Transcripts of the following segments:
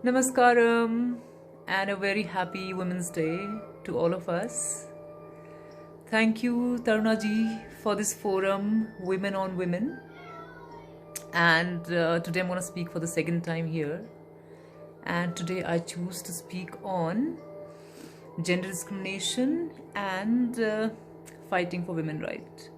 Namaskaram and a very happy Women's Day to all of us. Thank you, Tarunaji, for this forum, Women on Women. And today I'm going to speak for the second time here. And today I choose to speak on gender discrimination and fighting for women's rights.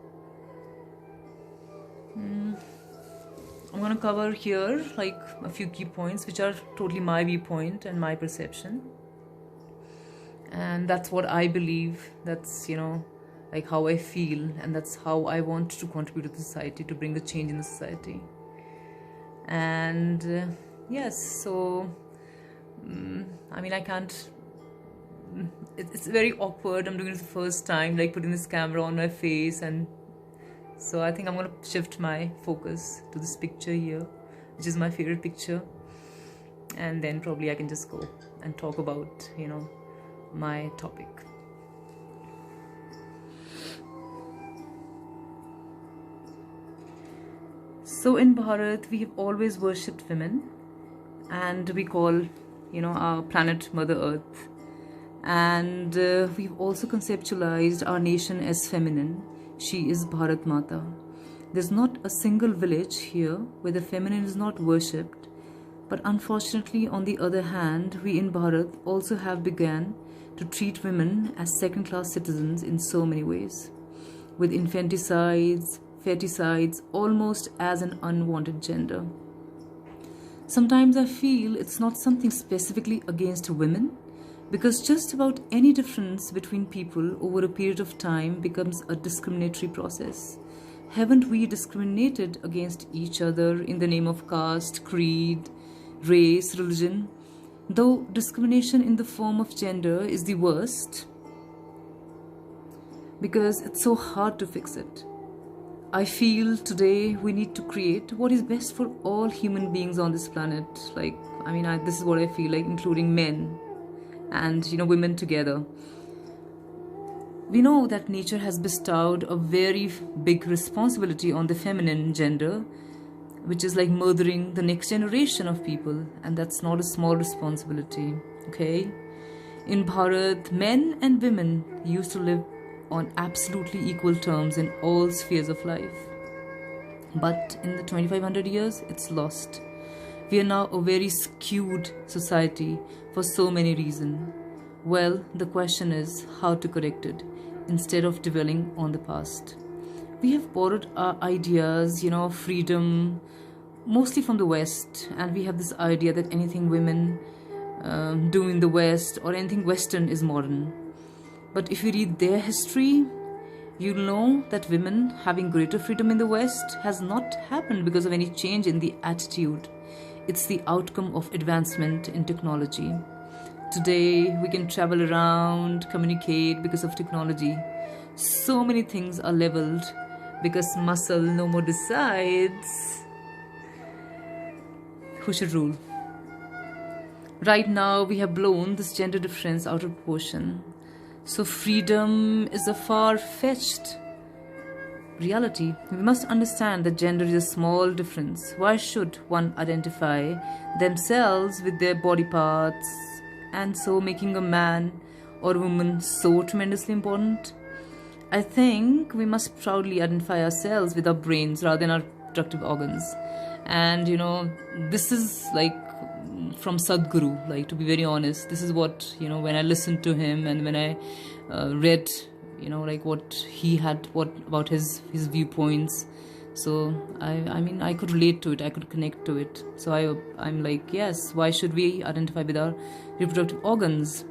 I'm going to cover here like a few key points which are totally my viewpoint and my perception, and that's what I believe, that's like how I feel, and that's how I want to contribute to the society, to bring the change in the society. And yes, so I can't, it's very awkward. I'm doing it the first time, like putting this camera on my face, and so I think I'm going to shift my focus to this picture here, which is my favorite picture, and then probably I can just go and talk about, my topic. So in Bharat, we have always worshipped women, and we call, our planet Mother Earth, and we've also conceptualized our nation as feminine. She is Bharat Mata. There's not a single village here where the feminine is not worshipped. But unfortunately, on the other hand, we in Bharat also have begun to treat women as second-class citizens in so many ways, with infanticides, feticides, almost as an unwanted gender. Sometimes I feel it's not something specifically against women, because just about any difference between people over a period of time becomes a discriminatory process. Haven't we discriminated against each other in the name of caste, creed, race, religion? Though discrimination in the form of gender is the worst, because it's so hard to fix it. I feel today we need to create what is best for all human beings on this planet. This is what I feel like, including men and women together. We know that nature has bestowed a very big responsibility on the feminine gender, which is like mothering the next generation of people, and that's not a small responsibility. Okay, in Bharat, men and women used to live on absolutely equal terms in all spheres of life, but in the 2500 years it's lost. We are now a very skewed society for so many reasons. Well, the question is how to correct it instead of dwelling on the past. We have borrowed our ideas, of freedom, mostly from the West, and we have this idea that anything women do in the West or anything Western is modern. But if you read their history, you'll know that women having greater freedom in the West has not happened because of any change in the attitude. It's the outcome of advancement in technology. Today, we can travel around, communicate because of technology. So many things are leveled because muscle no more decides who should rule. Right now, we have blown this gender difference out of proportion. So freedom is a far-fetched reality. We must understand that gender is a small difference. Why should one identify themselves with their body parts, and so making a man or a woman so tremendously important? I think we must proudly identify ourselves with our brains rather than our reproductive organs. And this is like from Sadhguru, to be very honest. This is what, when I listened to him and when I read what he had, what about his viewpoints. So I could relate to it, I could connect to it. So I'm like, yes, why should we identify with our reproductive organs?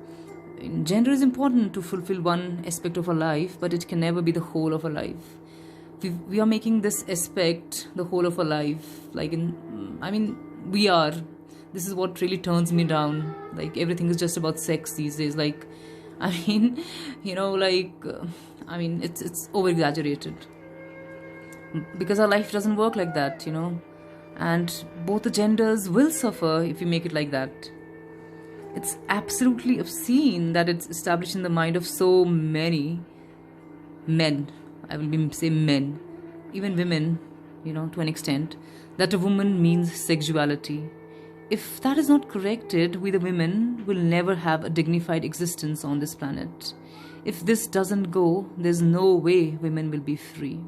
Gender is important to fulfill one aspect of our life, but it can never be the whole of our life. We are making this aspect the whole of our life. We are. This is what really turns me down. Everything is just about sex these days. It's over-exaggerated. Because our life doesn't work like that, and both the genders will suffer if you make it like that. It's absolutely obscene that it's established in the mind of so many men, say men, even women, to an extent, that a woman means sexuality. If that is not corrected, we the women will never have a dignified existence on this planet. If this doesn't go, there's no way women will be free.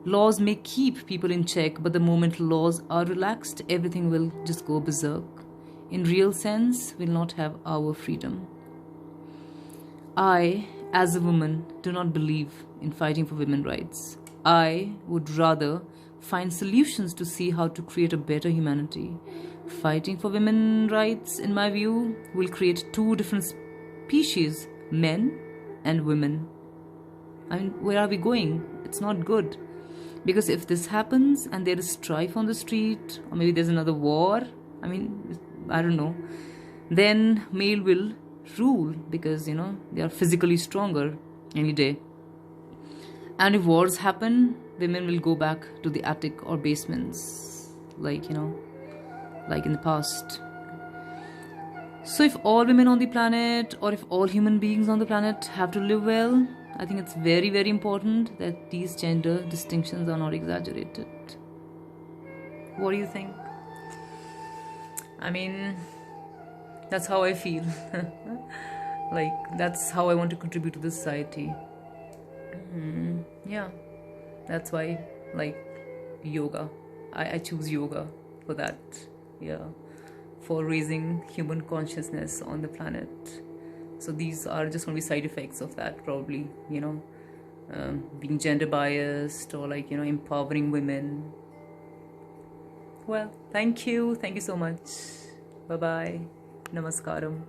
Laws may keep people in check, but the moment laws are relaxed, everything will just go berserk. In real sense, we'll not have our freedom. I, as a woman, do not believe in fighting for women's rights. I would rather find solutions to see how to create a better humanity. Fighting for women's rights, in my view, will create two different species, men and women. I mean, where are we going? It's not good. Because if this happens and there is strife on the street, or maybe there's another war, I mean, I don't know, then male will rule because, they are physically stronger any day. And if wars happen, women will go back to the attic or basements, like in the past. So if all women on the planet, or if all human beings on the planet have to live well, I think it's very, very important that these gender distinctions are not exaggerated. What do you think? I mean, that's how I feel. Like, that's how I want to contribute to the society. Yeah, that's why, like, yoga. I choose yoga for that. Yeah, for raising human consciousness on the planet. So these are just going to be side effects of that, probably, being gender biased, or like, empowering women. Well, thank you so much. Bye bye. Namaskaram.